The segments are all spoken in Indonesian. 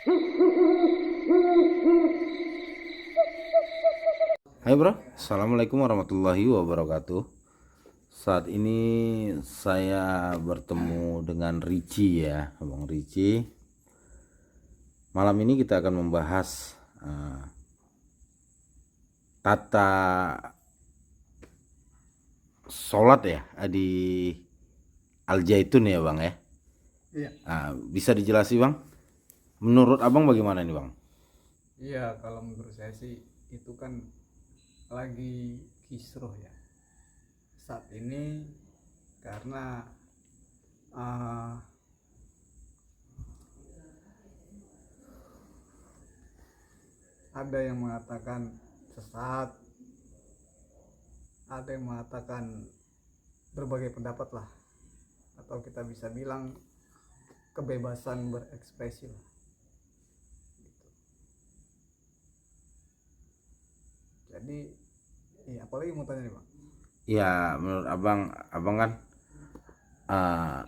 Hai bro, Assalamualaikum warahmatullahi wabarakatuh. Saat ini saya bertemu dengan Ricci ya, Abang Ricci. Malam ini kita akan membahas tata sholat ya di Al Zaitun ya bang ya. Iya, Bisa dijelasin bang? Menurut abang bagaimana nih bang? iya, kalau menurut saya sih itu kan lagi kisruh ya saat ini, karena uh, ada yang mengatakan sesat, ada yang mengatakan berbagai pendapat lah, atau kita bisa bilang kebebasan berekspresi lah. Jadi, iya, apalagi mau tanya nih bang? Ya menurut abang kan uh,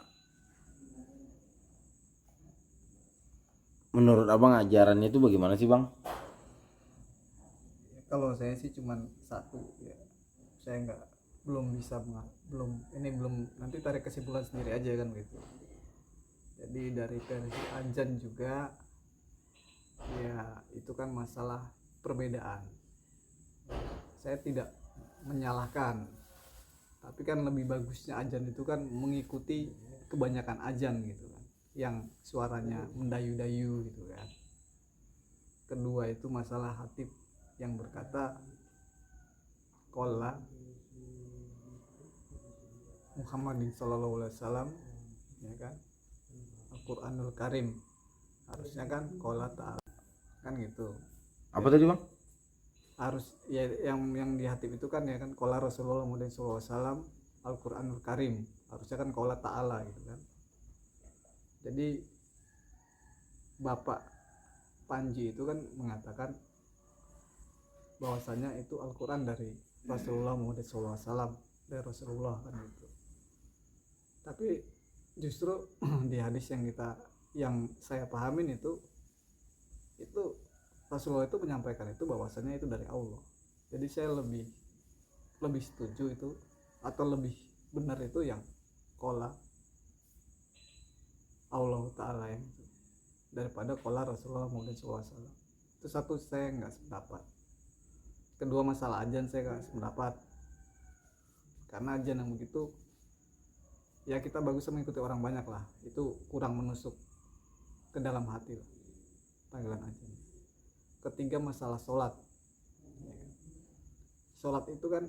menurut abang ajarannya itu bagaimana sih bang? Kalau saya sih cuman satu ya, saya nggak belum bisa belum nanti tarik kesimpulan sendiri aja kan gitu. Jadi dari versi Anjan juga ya, itu kan masalah perbedaan. Saya tidak menyalahkan, tapi kan lebih bagusnya Ajan itu kan mengikuti kebanyakan Ajan gitu kan, yang suaranya mendayu-dayu gitu kan. Kedua itu masalah Hatib yang berkata qala Muhammadin sallallahu alaihi wasallam, ya kan, Al-Qur'anul Karim, harusnya kan qala ta'ala kan gitu. Apa Ya, tadi bang? harus ya, yang di Hatib itu kan ya kan qala Rasulullah Muhammad sallallahu alaihi wasallam Al-Qur'anul Karim, harusnya kan qala ta'ala gitu kan. Jadi Bapak Panji itu kan mengatakan bahwasanya itu Al-Quran dari Rasulullah Muhammad SAW, dari Rasulullah kan gitu. Tapi justru di hadis yang saya pahamin itu Rasulullah itu menyampaikan itu bahwasanya itu dari Allah. Jadi saya lebih lebih setuju itu, atau lebih benar itu yang qala Allah Ta'ala yang itu, daripada qala Rasulullah Muhammad SAW. Itu satu, saya nggak sependapat. Kedua, masalah ajan saya nggak sependapat, karena ajan yang begitu ya kita bagus mengikuti orang banyak lah, itu kurang menusuk ke dalam hati lah panggilan ajan. Ketiga, masalah sholat. Sholat itu kan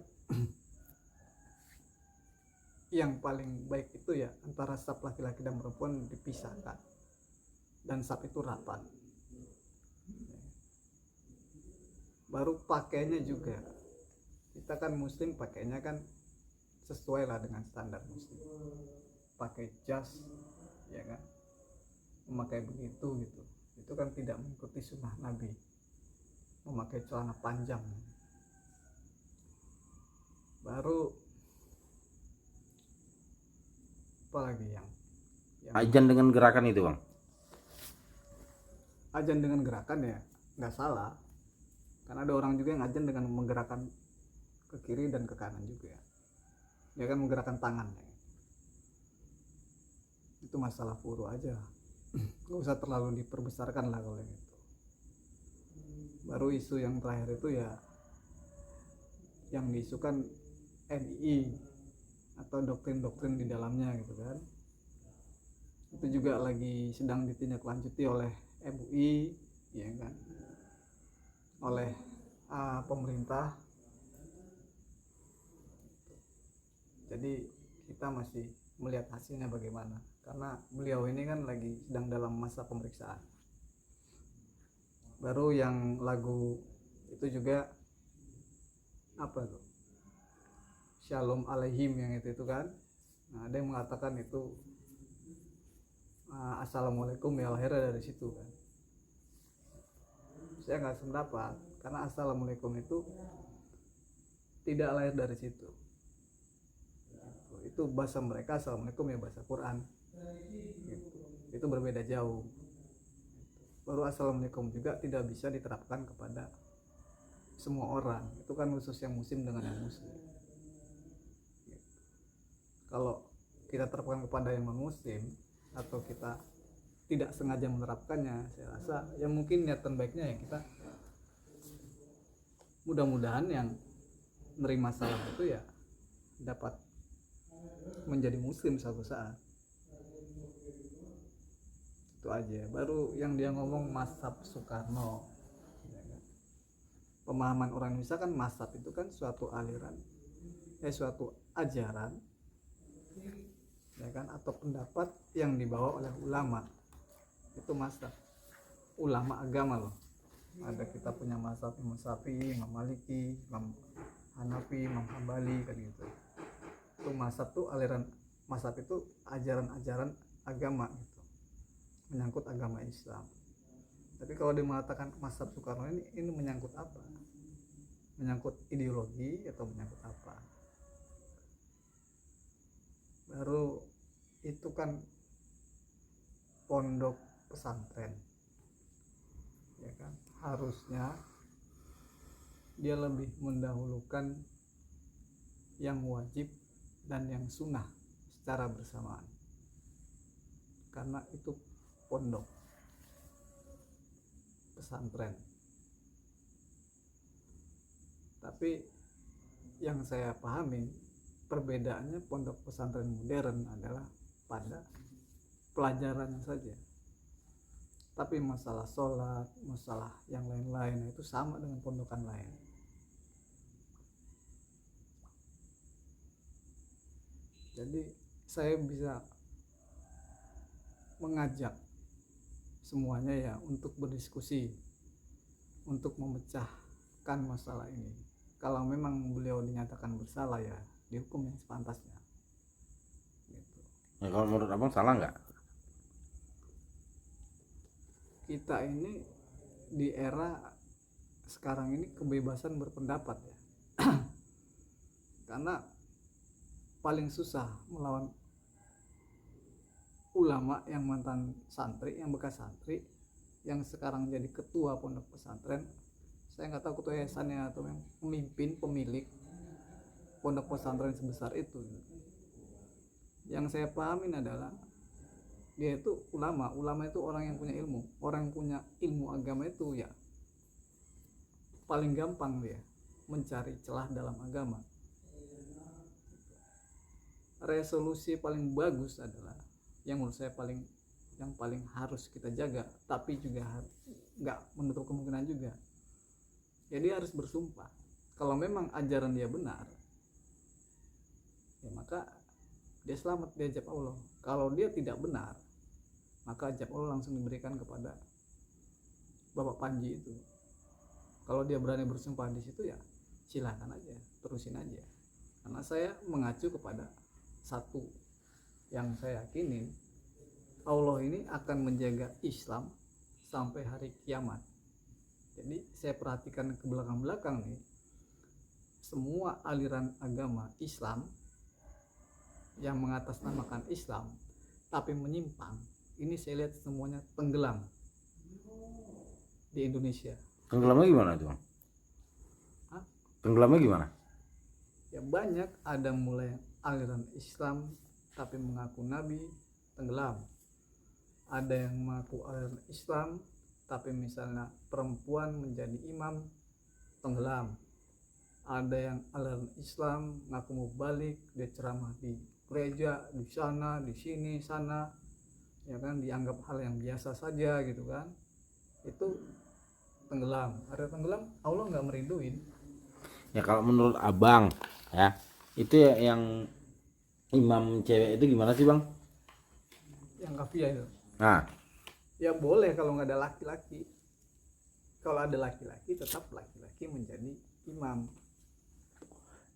yang paling baik itu ya antara saf laki-laki dan perempuan dipisahkan, dan saf itu rapat. Baru pakainya juga, kita kan muslim, pakainya kan sesuai lah dengan standar muslim, pakai jas ya kan, memakai begitu gitu, itu kan tidak mengikuti sunnah Nabi, memakai celana panjang. Baru apalagi yang Ajan dengan gerakan itu bang? ajan dengan gerakan ya nggak salah, karena ada orang juga yang ajan dengan menggerakkan ke kiri dan ke kanan juga ya kan, menggerakkan tangan ya. Itu masalah furu aja, nggak usah terlalu diperbesarkan lah kalau itu. Baru isu yang terakhir itu ya yang diisukan NI atau doktrin-doktrin di dalamnya gitu kan, itu juga lagi sedang ditindaklanjuti oleh MUI ya kan, oleh pemerintah. Jadi kita masih melihat hasilnya bagaimana, karena beliau ini kan lagi sedang dalam masa pemeriksaan. Baru yang lagu itu juga apa tuh, Shalom Alaihim yang itu kan. Nah, ada yang mengatakan itu Assalamualaikum ya lahirnya dari situ kan. Saya nggak sependapat, karena Assalamualaikum itu tidak lahir dari situ. Itu bahasa mereka, Assalamualaikum ya bahasa Quran gitu. Itu berbeda jauh. baru assalamualaikum juga tidak bisa diterapkan kepada semua orang. Itu kan khusus yang muslim dengan yang muslim. Kalau kita terapkan kepada yang non muslim atau kita tidak sengaja menerapkannya, saya rasa ya mungkin niatan baiknya ya kita mudah-mudahan yang menerima salam itu ya dapat menjadi muslim suatu saat. Itu aja. Baru yang dia ngomong mazhab Soekarno, ya kan? Pemahaman orang Indonesia kan mazhab itu kan suatu aliran, suatu ajaran, ya kan, atau pendapat yang dibawa oleh ulama. Itu mazhab, ulama agama loh. Ada kita punya mazhab Imam Syafi'i, Imam Maliki, Imam Hanafi, Imam Hambali kan gitu. Itu mazhab tuh aliran, mazhab itu ajaran-ajaran agama gitu, menyangkut agama Islam. Tapi kalau dia mengatakan mazhab Soekarno ini menyangkut apa? Menyangkut ideologi atau menyangkut apa? Baru itu kan pondok pesantren, ya kan, harusnya dia lebih mendahulukan yang wajib dan yang sunnah secara bersamaan, karena itu pondok pesantren. Tapi yang saya pahami perbedaannya pondok pesantren modern adalah pada pelajarannya saja. Tapi masalah sholat, masalah yang lain-lain itu sama dengan pondokan lain. Jadi saya bisa mengajak semuanya ya untuk berdiskusi, untuk memecahkan masalah ini. Kalau memang beliau dinyatakan bersalah ya dihukum yang sepantasnya. Gitu. Ya, kalau menurut abang salah nggak? Kita ini di era sekarang ini kebebasan berpendapat ya. Karena paling susah melawan ulama yang mantan santri, yang bekas santri, yang sekarang jadi ketua pondok pesantren. Saya nggak tahu ketua yayasannya atau yang pemimpin, pemilik pondok pesantren sebesar itu. Yang saya pahamin adalah dia itu ulama itu orang yang punya ilmu, orang yang punya ilmu agama itu ya paling gampang dia mencari celah dalam agama. Resolusi paling bagus adalah yang menurut saya yang paling harus kita jaga, tapi juga nggak menutup kemungkinan juga. Jadi harus bersumpah kalau memang ajaran dia benar, ya maka dia selamat, dia ajab Allah. Kalau dia tidak benar, maka ajab Allah langsung diberikan kepada Bapak Panji itu. Kalau dia berani bersumpah di situ ya silakan aja, terusin aja. Karena saya mengacu kepada satu yang saya yakinin, Allah ini akan menjaga Islam sampai hari kiamat. Jadi saya perhatikan ke belakang-belakang nih, semua aliran agama Islam yang mengatasnamakan Islam tapi menyimpang, ini saya lihat semuanya tenggelam di Indonesia. Tenggelamnya gimana tuh bang? Hah? Tenggelamnya gimana? Ya banyak, ada mulai aliran Islam tapi mengaku Nabi, tenggelam. Ada yang mengaku aliran Islam tapi misalnya perempuan menjadi imam, tenggelam. Ada yang aliran Islam mengaku mau balik, dia ceramah di gereja, di sana, di sini, sana, ya kan, dianggap hal yang biasa saja gitu kan, itu tenggelam. Ada tenggelam, Allah nggak merinduin. Ya kalau menurut abang ya, itu ya yang imam cewek itu gimana sih bang? Yang kafiyah itu Nah, ya boleh kalau nggak ada laki-laki. Kalau ada laki-laki tetap laki-laki menjadi imam.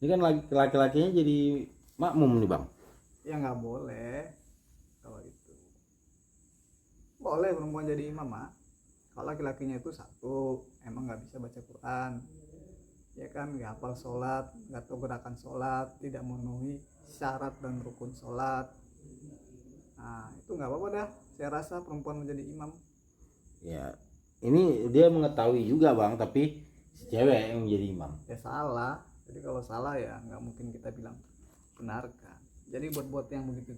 ini kan laki-lakinya jadi makmum nih bang. Ya nggak boleh kalau itu. Boleh perempuan jadi imam mah. Kalau laki-lakinya itu satu, emang nggak bisa baca Quran, ya kan, nggak hafal sholat, nggak tahu gerakan sholat, tidak memenuhi syarat dan rukun sholat. Nah itu nggak apa-apa dah. Saya rasa perempuan menjadi imam. Ya, ini dia mengetahui juga bang, tapi si cewek yang menjadi imam. Ya salah. Jadi kalau salah ya nggak mungkin kita bilang benarkan. Jadi buat yang begitu